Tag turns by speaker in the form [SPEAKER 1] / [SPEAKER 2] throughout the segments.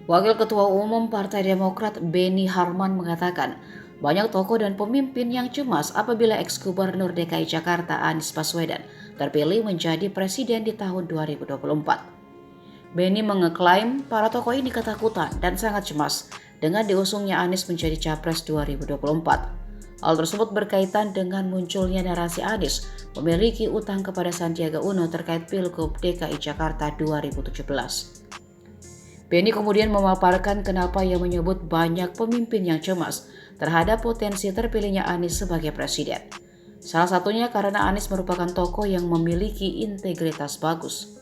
[SPEAKER 1] Wakil Ketua Umum Partai Demokrat Beni Harman mengatakan, banyak tokoh dan pemimpin yang cemas apabila ex-gubernur DKI Jakarta Anies Baswedan terpilih menjadi presiden di tahun 2024. Beni mengeklaim para tokoh ini ketakutan dan sangat cemas dengan diusungnya Anies menjadi Capres 2024. Hal tersebut berkaitan dengan munculnya narasi Anies memiliki utang kepada Sandiaga Uno terkait Pilgub DKI Jakarta 2017. Beni kemudian memaparkan kenapa ia menyebut banyak pemimpin yang cemas terhadap potensi terpilihnya Anies sebagai presiden. Salah satunya karena Anies merupakan tokoh yang memiliki integritas bagus.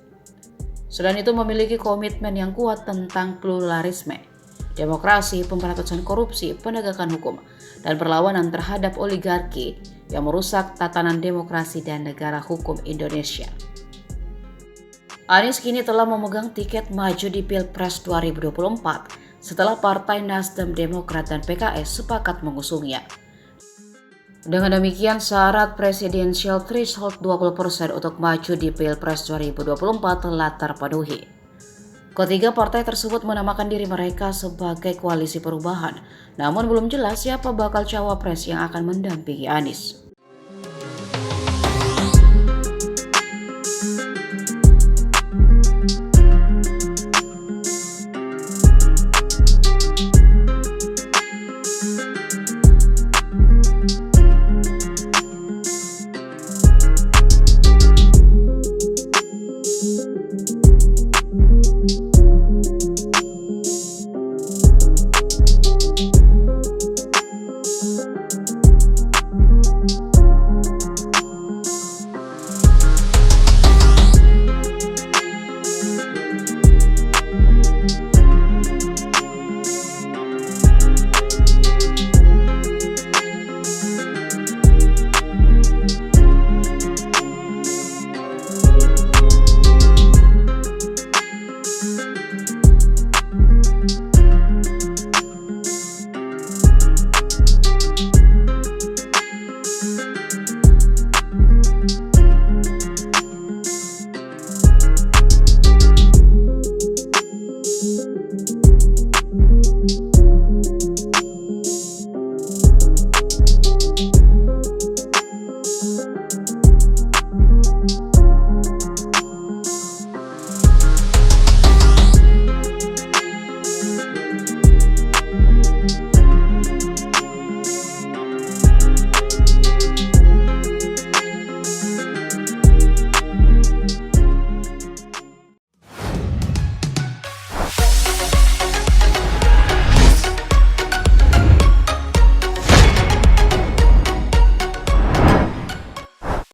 [SPEAKER 1] Selain itu memiliki komitmen yang kuat tentang pluralisme, demokrasi, pemberantasan korupsi, penegakan hukum, dan perlawanan terhadap oligarki yang merusak tatanan demokrasi dan negara hukum Indonesia. Anies kini telah memegang tiket maju di Pilpres 2024 setelah Partai Nasdem, Demokrat, dan PKS sepakat mengusungnya. Dengan demikian, syarat presidensial threshold 20% untuk maju di Pilpres 2024 telah terpenuhi. Ketiga partai tersebut menamakan diri mereka sebagai Koalisi Perubahan, namun belum jelas siapa bakal cawapres yang akan mendampingi Anies.